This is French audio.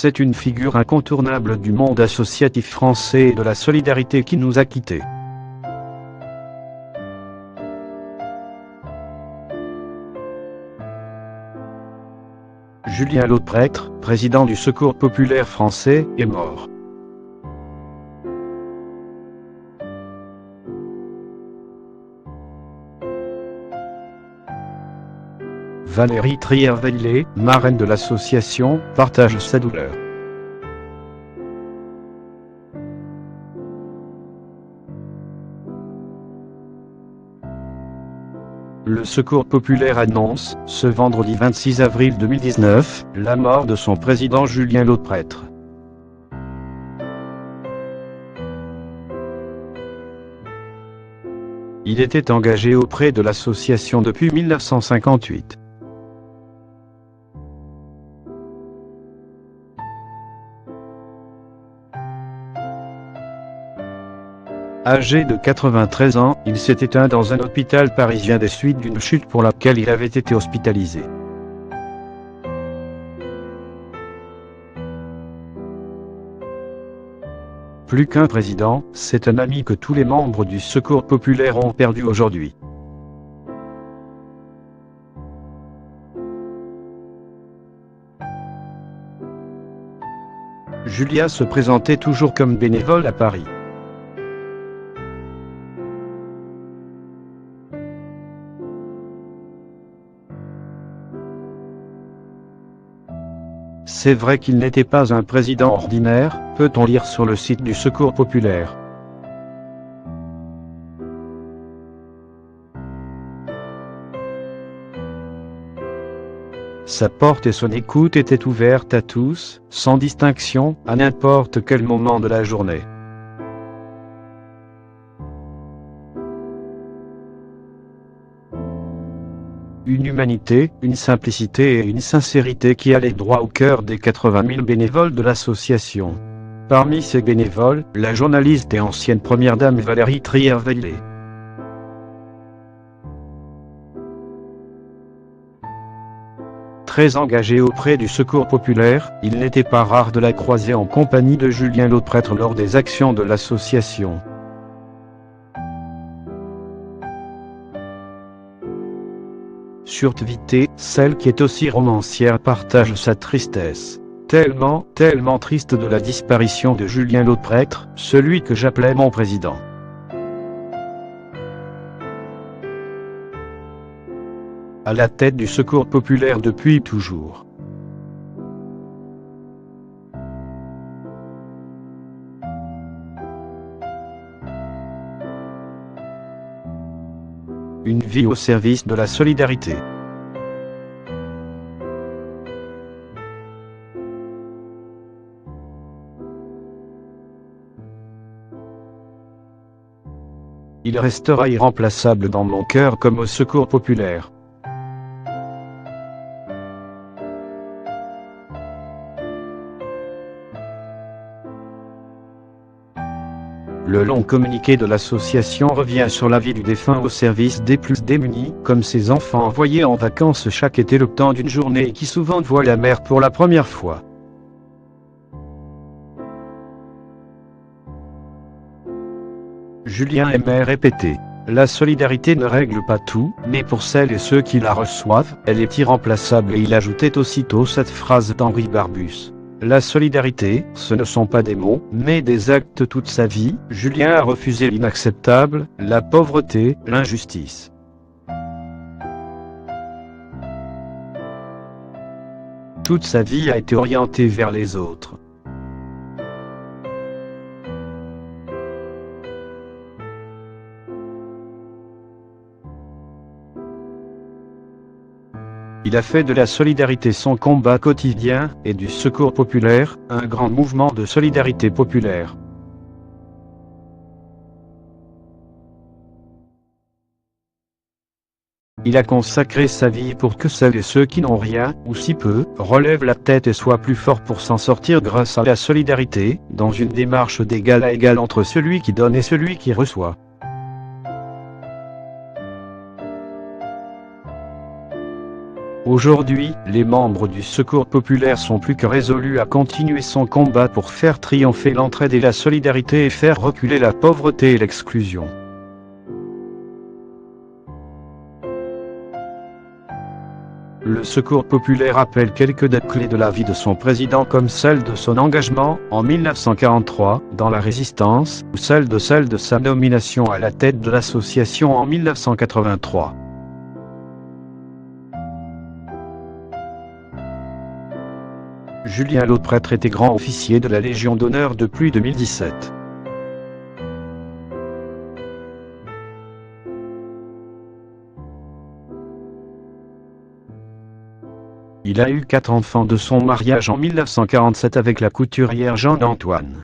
c'est une figure incontournable du monde associatif français et de la solidarité qui nous a quittés. Julien Lautrêtre, président du Secours populaire français, est mort. Valérie Trierweiler, marraine de l'association, partage sa douleur. Le Secours populaire annonce, ce vendredi 26 avril 2019, la mort de son président Julien Lautrêtre. Il était engagé auprès de l'association depuis 1958. Âgé de 93 ans, il s'est éteint dans un hôpital parisien des suites d'une chute pour laquelle il avait été hospitalisé. Plus qu'un président, c'est un ami que tous les membres du Secours populaire ont perdu aujourd'hui. Julien se présentait toujours comme bénévole à Paris. C'est vrai qu'il n'était pas un président ordinaire, peut-on lire sur le site du Secours populaire. Sa porte et son écoute étaient ouvertes à tous, sans distinction, à n'importe quel moment de la journée. Une humanité, une simplicité et une sincérité qui allaient droit au cœur des 80 000 bénévoles de l'association. Parmi ces bénévoles, la journaliste et ancienne première dame Valérie Trierweiler. Très engagée auprès du Secours populaire, il n'était pas rare de la croiser en compagnie de Julien Lautrêtre lors des actions de l'association. Surtvité, celle qui est aussi romancière, partage sa tristesse. Tellement triste de la disparition de Julien Lautrêtre, celui que j'appelais mon président. À la tête du Secours populaire depuis toujours. Une vie au service de la solidarité. Il restera irremplaçable dans mon cœur comme au Secours populaire. Le long communiqué de l'association revient sur la vie du défunt au service des plus démunis, comme ses enfants envoyés en vacances chaque été le temps d'une journée et qui souvent voient la mer pour la première fois. Julien aimait répéter: la solidarité ne règle pas tout, mais pour celles et ceux qui la reçoivent, elle est irremplaçable. Et il ajoutait aussitôt cette phrase d'Henri Barbusse: la solidarité, ce ne sont pas des mots, mais des actes. Toute sa vie, Julien a refusé l'inacceptable, la pauvreté, l'injustice. Toute sa vie a été orientée vers les autres. Il a fait de la solidarité son combat quotidien, et du Secours populaire, un grand mouvement de solidarité populaire. Il a consacré sa vie pour que celles et ceux qui n'ont rien, ou si peu, relèvent la tête et soient plus forts pour s'en sortir grâce à la solidarité, dans une démarche d'égal à égal entre celui qui donne et celui qui reçoit. Aujourd'hui, les membres du Secours populaire sont plus que résolus à continuer son combat pour faire triompher l'entraide et la solidarité et faire reculer la pauvreté et l'exclusion. Le Secours populaire rappelle quelques dates clés de la vie de son président comme celle de son engagement, en 1943, dans la Résistance, ou celle de sa nomination à la tête de l'association en 1983. Julien Lauprêtre était grand officier de la Légion d'honneur depuis 2017. Il a eu 4 enfants de son mariage en 1947 avec la couturière Jeanne Antoine.